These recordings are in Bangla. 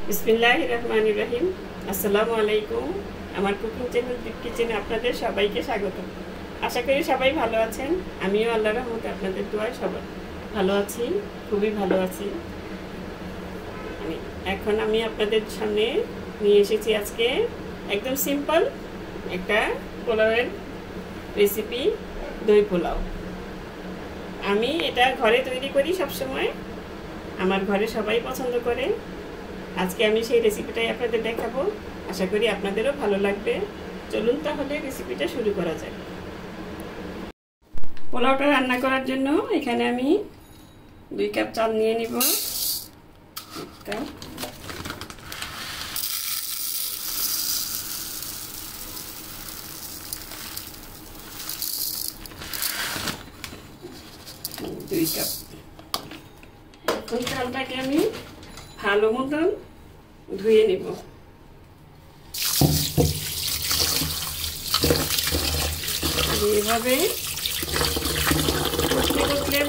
বিসমিল্লাহির রহমানির রহিম। আসসালামু আলাইকুম। আমার কুকিং চ্যানেল দীপ কিচেনে আপনাদের সবাইকে স্বাগত। আশা করি সবাই ভালো আছেন। আমিও আল্লাহর রহমতে আপনাদের দোয়ায় সবাই ভালো আছি, খুবই ভালো আছি। এখন আমি আপনাদের সামনে নিয়ে এসেছি আজকে একদম সিম্পল একটা পোলাওয়ের রেসিপি, দই পোলাও। আমি এটা ঘরে তৈরি করি সবসময়, আমার ঘরে সবাই পছন্দ করে। আজকে আমি সেই রেসিপিটাই আপনাদের দেখাবো, আশা করি আপনাদেরও ভালো লাগবে। চলুন তাহলে রেসিপিটা শুরু করা যাক। পোলাওটা রান্না করার জন্য এখানে আমি 2 কাপ চাল নিয়ে নিব। 2 কাপ। এখন চালটাকে আমি ভালো মতন ধুয়ে নিব। এইভাবে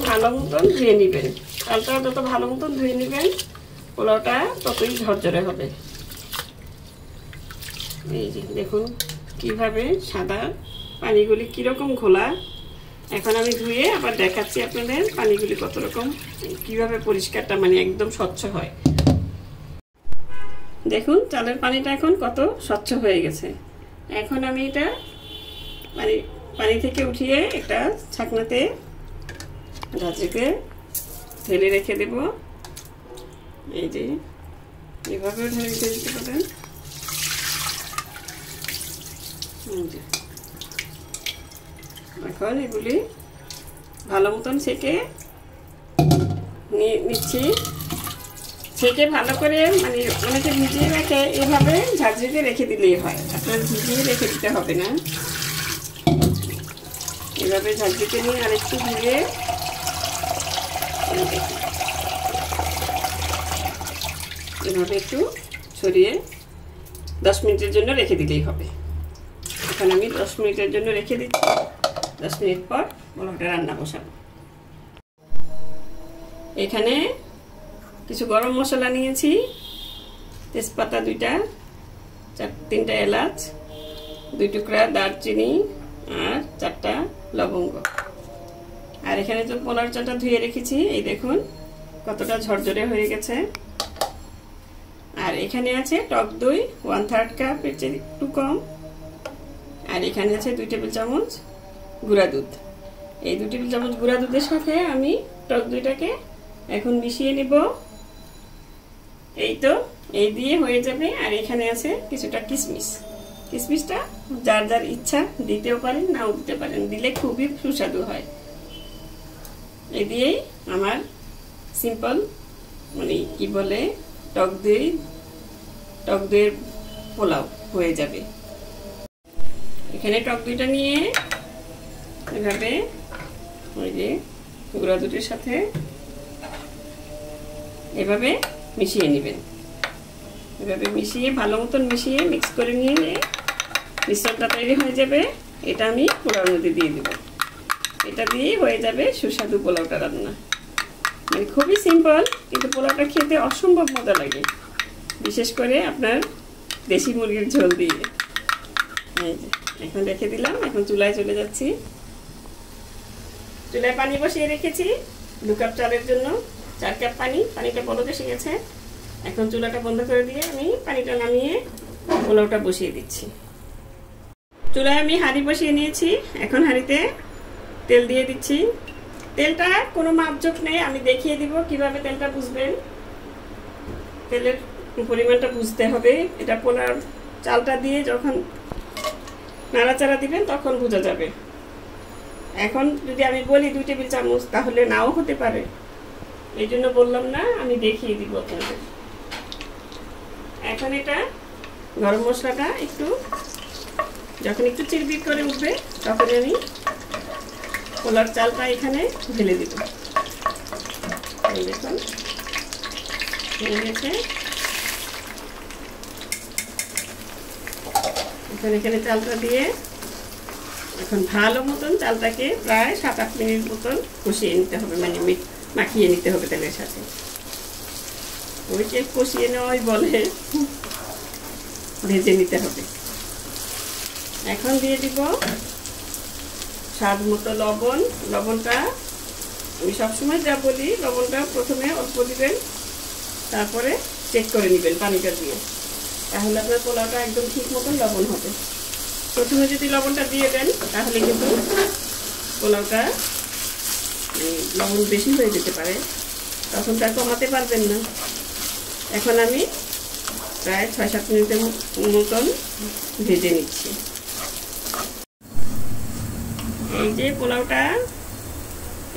ভালো মতন ধুয়ে নিবেন। চালটা যত ভালো মতন ধুয়ে নিবেন, পোলাওটা ততই ঝরঝরে হবে। এই যে দেখুন কিভাবে সাদা পানিগুলি কিরকম ঘোলা। এখন আমি ধুয়ে আবার দেখাচ্ছি আপনাদের পানিগুলি কত রকম, কিভাবে পরিষ্কারটা মানে একদম স্বচ্ছ হয়। দেখুন চালের পানিটা এখন কত স্বচ্ছ হয়ে গেছে। এখন আমি এটা পানি থেকে উঠিয়ে একটা ছাকনাতে ঝাঁঝরিতে ঢেলে রেখে দেব। এই যে এভাবে ঢেলে রেখে দিতে পারেন। এখন এগুলি ভালো মতন ছেঁকে নিচ্ছি। ছেঁকে ভালো করে মানে অনেকে ভিজিয়ে রাখে, এভাবে ঝাঁঝরিতে রেখে দিলেই হয়, আপনার ভিজিয়ে রেখে দিতে হবে না। এভাবে ঝাঁঝরিতে নিয়ে আরেকটু ধুয়ে এভাবে একটু ছড়িয়ে 10 মিনিটের জন্য রেখে দিলেই হবে। এখন আমি 10 মিনিটের জন্য রেখে দিচ্ছি। 10 মিনিট পর পোলাওটা রান্না বসাবো। এখানে কিছু গরম মশলা নিয়েছি, তেজপাতা 2টা, 3টা এলাচ, 2 টুকরা দারচিনি আর 4টা লবঙ্গ। আর এখানে তো পোলাওর চালটা ধুয়ে রেখেছি, এই দেখুন কতটা ঝরঝরে হয়ে গেছে। আর এখানে আছে টক দই 1/3 কাপ, এর চেয়ে একটু কম। আর এখানে আছে 2 টেবিল চামচ গুঁড়া দুধ। এই 2 টেবিল চামচ গুঁড়া দুধের সাথে আমি টক দইটাকে এখন মিশিয়ে নিব। এই তো এই দিয়ে হয়ে যাবে। আর এখানে আছে কিছুটা কিশমিশ। কিশমিশটা যার যার ইচ্ছা দিতেও পারেন, নাও দিতে পারেন, দিলে খুবই সুস্বাদু হয়। এই দিয়েই আমার সিম্পল মানে কি বলে টক দইয়ের পোলাও হয়ে যাবে। এখানে টক দইটা নিয়ে এভাবে ওই যে গুঁড়া দুধের সাথে এভাবে মিশিয়ে নেবেন। এভাবে মিশিয়ে ভালো মতন মিশিয়ে মিক্স করে নিয়ে মিশ্রণটা তৈরি হয়ে যাবে। এটা আমি পোলাওর মধ্যে দিয়ে দেব। এটা দিয়ে হয়ে যাবে সুস্বাদু পোলাওটা রান্না। মানে খুবই সিম্পল, কিন্তু পোলাওটা খেতে অসম্ভব মজা লাগে, বিশেষ করে আপনার দেশি মুরগির ঝোল দিয়ে। এই যে এখন রেখে দিলাম। এখন চুলায় চলে যাচ্ছি। চুলায় পানি বসিয়ে রেখেছি 2 কাপ চালের জন্য 4 কাপ পানি। পানিটা বলক এসে গেছে। এখন চুলাটা বন্ধ করে দিয়ে আমি পানিটা নামিয়ে পোলাওটা বসিয়ে দিচ্ছি। চুলায় আমি হাঁড়ি বসিয়ে নিয়েছি। এখন হাঁড়িতে তেল দিয়ে দিচ্ছি। তেলটা কোনো মাপজোক নেই, আমি দেখিয়ে দিব কিভাবে তেলটা বুঝবেন। তেলের পরিমাণটা বুঝতে হবে। এটা পোলাও চালটা দিয়ে যখন নাড়াচাড়া দিবেন তখন বোঝা যাবে। এখন যদি আমি বলি 2 টেবিল চামচ, তাহলে নাও হতে পারে, এই জন্য বললাম না, আমি দেখিয়ে দিব আপনাদের। এখন এটা গরম মশলাটা যখন একটু চিরবির করে উঠবে, তখন আমি পোলার চালটা এখানে ঢেলে দিব। এই দেখুন হয়ে গেছে। এখন এখানে চালটা দিয়ে এখন ভালো মতন চালটাকে প্রায় 7-8 মিনিট মতন কষিয়ে নিতে হবে, মানে মাখিয়ে নিতে হবে তেলের সাথে। ওইটা কষিয়ে নেওয়াই বলে, ভেজে নিতে হবে। এখন দিয়ে দিব স্বাদ মতো লবণ। লবণটা আমি সবসময় যা বলি, লবণটা প্রথমে অল্প দিবেন, তারপরে চেক করে নেবেন পানিটা দিয়ে, তাহলে আপনার পোলাওটা একদম ঠিক মতন লবণ হবে। প্রথমে যদি লবণটা দিয়ে দেন তাহলে কিন্তু পোলাওটা লবণ বেশি হয়ে যেতে পারে, তখন তা কমাতে পারবেন না। এখন আমি প্রায় ৬-৭ মিনিটের মতন ভেজে নিচ্ছি। এই যে পোলাওটা,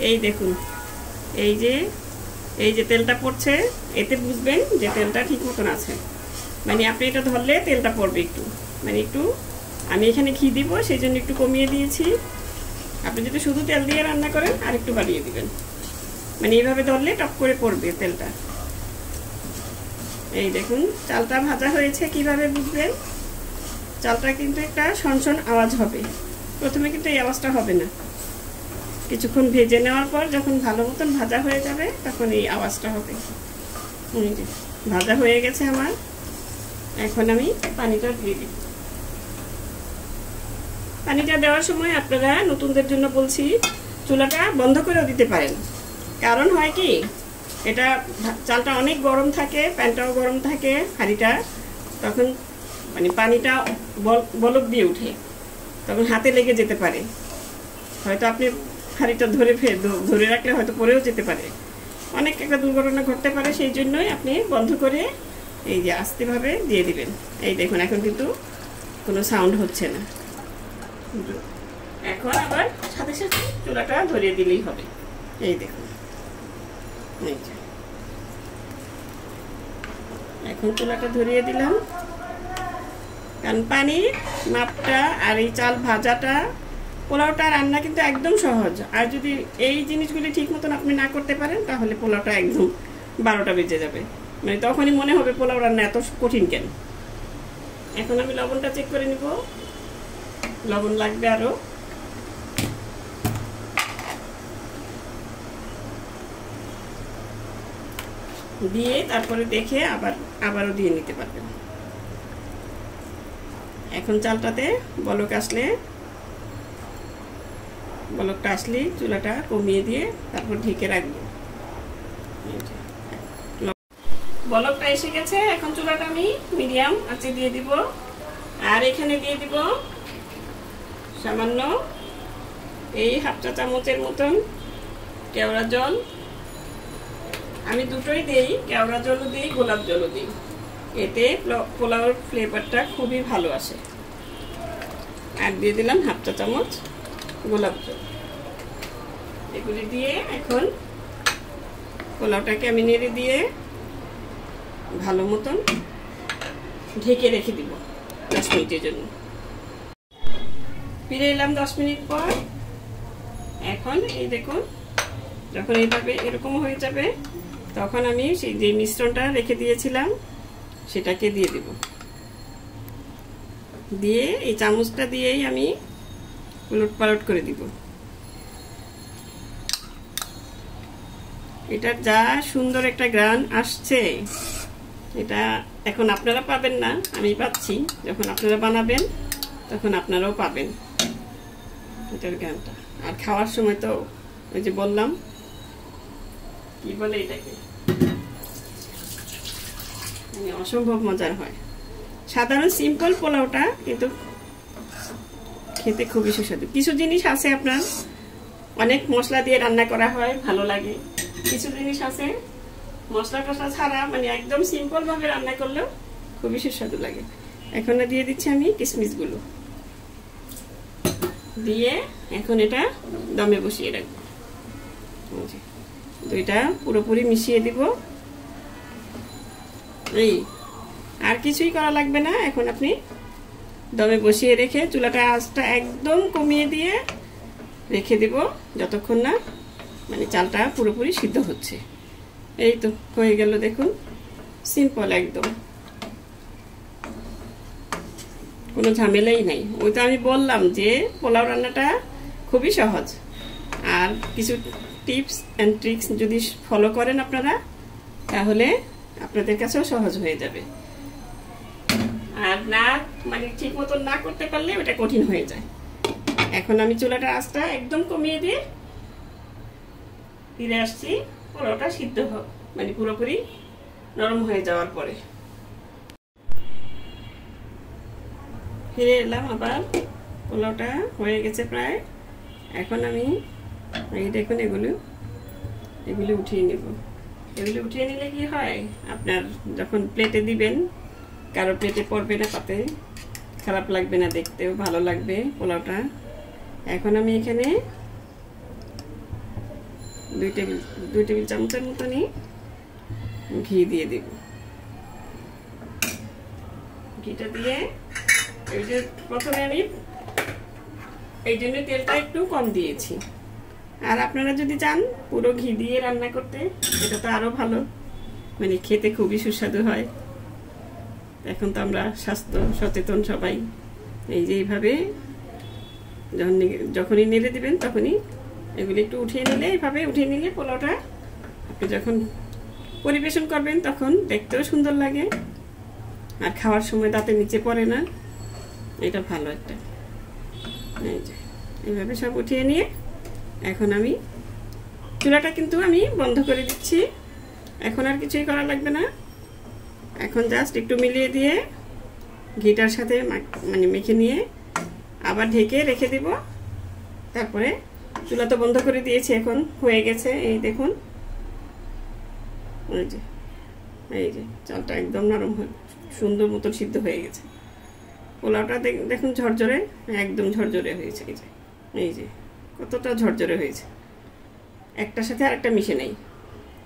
এই দেখুন, এই যে তেলটা পড়ছে, এতে বুঝবেন যে তেলটা ঠিক মতন আছে। মানে আপনি এটা ধরলে তেলটা পড়বে একটু, মানে একটু, আমি এখানে ঘি দিব সেই জন্য একটু কমিয়ে দিয়েছি। আপনি যদি শুধু তেল দিয়ে রান্না করেন আর একটু বাড়িয়ে দিবেন, মানে এইভাবে ধরলে টপ করে পড়বে তেলটা। এই দেখুন চালটা ভাজা হয়েছে, কিভাবে বুঝবেন? চালটা কিন্তু একটা শনশন আওয়াজ হবে, প্রথমে কিন্তু এই আওয়াজটা হবে না। কিছুক্ষণ ভেজে নেওয়ার পর যখন ভালো মতন ভাজা হয়ে যাবে তখন এই আওয়াজটা হবে। ভাজা হয়ে গেছে আমার, এখন আমি পানিটা দিয়ে দিই। পানিটা দেওয়ার সময় আপনারা নতুনদের জন্য বলছি, চুলাটা বন্ধ করেও দিতে পারেন। কারণ হয় কি, এটা চালটা অনেক গরম থাকে, প্যানটাও গরম থাকে, হাঁড়িটা, তখন মানে পানিটা বলক দিয়ে উঠে, তখন হাতে লেগে যেতে পারে। হয়তো আপনি হাঁড়িটা ধরে রাখলে হয়তো পড়েও যেতে পারে, অনেক একটা দুর্ঘটনা ঘটতে পারে। সেই জন্যই আপনি বন্ধ করে এই যে আস্তেভাবে দিয়ে দিবেন। এই দেখুন এখন কিন্তু কোনো সাউন্ড হচ্ছে না। এখন আবার সাথে সাথে চুলাটা ধরিয়ে দিলেই হবে। এই দেখুন, এই যে এখন চুলাটা ধরিয়ে দিলাম। কারণ পানির মাপটা আর এই চাল ভাজাটা, পোলাওটা রান্না কিন্তু একদম সহজ। আর যদি এই জিনিসগুলি ঠিক মতন আপনি না করতে পারেন তাহলে পোলাওটা একদম 12টা বেজে যাবে, মানে তখনই মনে হবে পোলাও রান্না এত কঠিন কেন। এখন আমি লবণটা চেক করে নিব, লবণ লাগবে আরো। দিয়ে তারপরে দেখে আবারও দিয়ে নিতে পারবেন। এখন চালটাতে বলকটা আসলে চুলাটা কমিয়ে দিয়ে তারপর ঢেকে রাখবো। বলকটা এসে গেছে, এখন চুলাটা আমি মিডিয়াম আঁচে দিয়ে দিব। আর এখানে দিয়ে দিব সামান্য এই 1/2 চা চামচের মতন কেওড়া জল। আমি দুটোই দেই, কেওড়া জলও দিই, গোলাপ জলও দিই, এতে পোলাওর ফ্লেভারটা খুবই ভালো আসে। আর দিয়ে দিলাম 1/2 চা চামচ গোলাপ জল। এগুলি দিয়ে এখন পোলাওটাকে আমি নেড়ে দিয়ে ভালো মতন ঢেকে রেখে দিব 10 মিনিটের জন্য। ফিরে এলাম 10 মিনিট পর। এখন এই দেখুন, যখন এইভাবে এরকম হয়ে যাবে তখন আমি সেই যে মিশ্রণটা রেখে দিয়েছিলাম সেটাকে দিয়ে দিব। দিয়ে এই চামচটা দিয়েই আমি উলট পালট করে দিব। এটা যা সুন্দর একটা গ্রান আসছে, এটা এখন আপনারা পাবেন না, আমি পাচ্ছি। যখন আপনারা বানাবেন তখন আপনারাও পাবেন এটার গ্রানটা। আর খাওয়ার সময় তো ওই যে বললাম, কি বলে এটাকে, অসম্ভব মজার হয়। সাধারণ সিম্পল পোলাওটা কিন্তু খেতে খুবই সুস্বাদু। কিছু জিনিস আছে আপনার অনেক মশলা দিয়ে রান্না করা হয়, ভালো লাগে। কিছু জিনিস আছে মশলা টসলা ছাড়া, মানে একদম সিম্পল ভাবে রান্না করলেও খুবই সুস্বাদু লাগে। এখন দিয়ে দিচ্ছি আমি কিশমিশগুলো দিয়ে এখন এটা দমে বসিয়ে রাখবো। দুইটা পুরোপুরি মিশিয়ে দিব। এই আর কিছুই করা লাগবে না। এখন আপনি দমে বসিয়ে রেখে চুলাটা আঁচটা একদম কমিয়ে দিয়ে রেখে দেব যতক্ষণ না মানে চালটা পুরোপুরি সিদ্ধ হচ্ছে। এই তো হয়ে গেল, দেখুন, সিম্পল একদম, কোনো ঝামেলাই নাই। ওই তো আমি বললাম যে পোলাও রান্নাটা খুবই সহজ। আর কিছু টিপস অ্যান্ড ট্রিক্স যদি ফলো করেন আপনারা, তাহলে আপনাদের কাছেও সহজ হয়ে যাবে। আর না মানে ঠিক মতো না করতে পারলে ওটা কঠিন হয়ে যায়। এখন আমি চুলাটার আঁচটা একদম কমিয়ে দিয়ে ফিরে আসছি পোলাওটা সিদ্ধ মানে পুরোপুরি নরম হয়ে যাওয়ার পরে। ফিরে এলাম আবার, পোলাওটা হয়ে গেছে প্রায়। এখন আমি এই দেখুন এগুলো উঠিয়ে নেব। এগুলো উঠিয়ে নিলে কি হয়, আপনার যখন প্লেটে দিবেন কারো প্লেটে পড়বে না, পাতে খারাপ লাগবে না, দেখতেও ভালো লাগবে পোলাওটা। এখন আমি এখানে 2 টেবিল চামচের মতনই ঘি দিয়ে দেব। ঘিটা দিয়ে এই যে প্রথমে আমি এই জন্য তেলটা একটু কম দিয়েছি। আর আপনারা যদি চান পুরো ঘি দিয়ে রান্না করতে, এটা তো আরো ভালো, মানে খেতে খুবই সুস্বাদু হয়। এখন তো আমরা স্বাস্থ্য সচেতন সবাই, এই যে এইভাবে যখনই নেড়ে দিবেন তখনই এগুলি একটু উঠিয়ে নিলে, এইভাবে উঠিয়ে নিলে পোলাওটা আপনি যখন পরিবেশন করবেন তখন দেখতেও সুন্দর লাগে, আর খাওয়ার সময় দাঁতের নিচে পড়ে না। এটা ভালো একটা। এই যে এইভাবে সব উঠিয়ে নিয়ে এখন আমি চুলাটা কিন্তু আমি বন্ধ করে দিচ্ছি। এখন আর কিছুই করা লাগবে না। এখন জাস্ট একটু মিলিয়ে দিয়ে ঘিটার সাথে মানে মেখে নিয়ে আবার ঢেকে রেখে দিব। তারপরে চুলা তো বন্ধ করে দিয়েছি, এখন হয়ে গেছে। এই দেখুন, এই যে চালটা একদম নরম হয়ে সুন্দর মতো সিদ্ধ হয়ে গেছে। পোলাওটা দেখুন ঝরঝরে, একদম ঝরঝরে হয়েছে। এই যে কতটা ঝরঝরে হয়েছে, একটার সাথে আরেকটা মিশে নেই।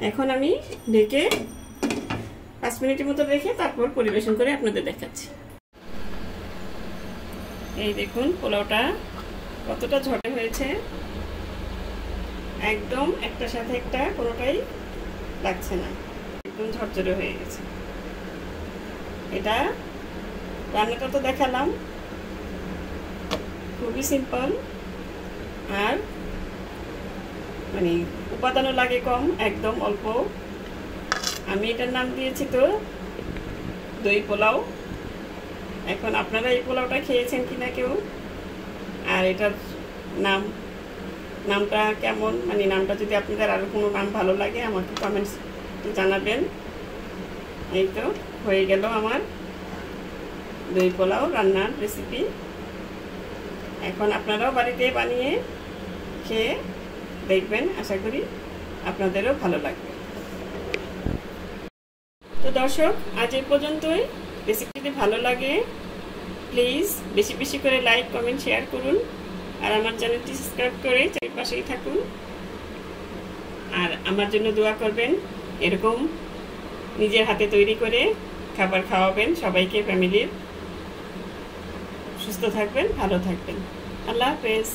এখন আমি ঢেকে 5 মিনিটের মতো রেখে তারপর পরিবেশন করে আপনাদের দেখাচ্ছি। এই দেখুন পোলাওটা কতটা ঝরঝরে হয়েছে, একদম একটার সাথে একটা কোনোটাই লাগছে না, একদম ঝরঝরে হয়ে গেছে। এটা রান্নাটা তো দেখালাম, খুবই সিম্পল, আর মানে উপাদানও লাগে কম, একদম অল্প। আমি এটার নাম দিয়েছি তো দই পোলাও। এখন আপনারা এই পোলাওটা খেয়েছেন কিনা কেউ, আর এটার নামটা কেমন, মানে নামটা যদি আপনাদের আরও কোনো নাম ভালো লাগে আমাকে কমেন্টস জানাবেন। এই তো হয়ে গেল আমার দই পোলাও রান্নার রেসিপি। এখন আপনারাও বাড়িতে বানিয়ে খেয়ে দেখবেন, আশা করি আপনাদেরও ভালো লাগবে। তো দর্শক, আজ এই পর্যন্তই। রেসিপিটি ভালো লাগে প্লিজ বেশি বেশি করে লাইক, কমেন্ট, শেয়ার করুন, আর আমার চ্যানেলটি সাবস্ক্রাইব করে চারপাশেই থাকুন, আর আমার জন্য দোয়া করবেন। এরকম নিজের হাতে তৈরি করে খাবার খাওয়াবেন সবাইকে, ফ্যামিলির। সুস্থ থাকবেন, ভালো থাকবেন। আল্লাহ হাফেজ।